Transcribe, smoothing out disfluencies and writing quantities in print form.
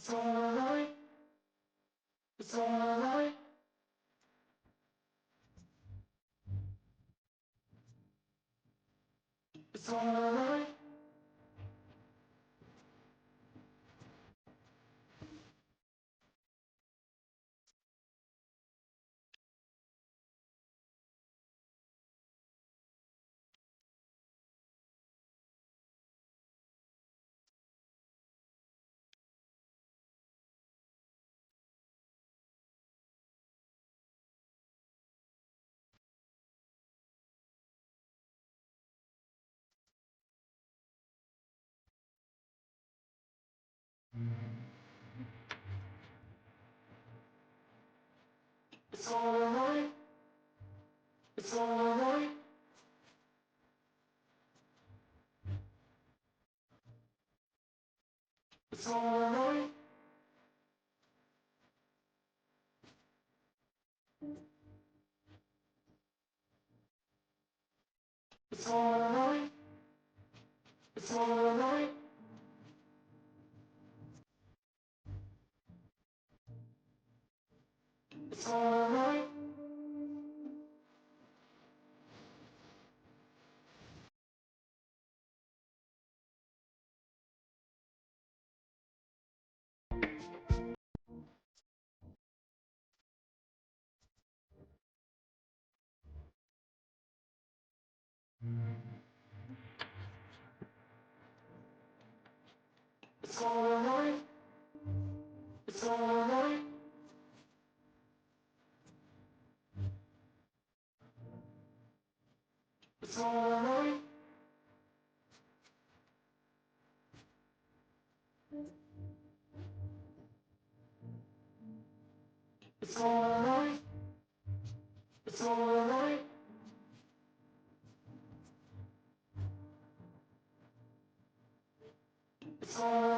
It's alright, it's alright, it's alright. It's alright, it's alright, it's alright, it's alright, it's alright, it's alright. It's alright, it's alright, it's alright, it's alright, it's alright, it's alright.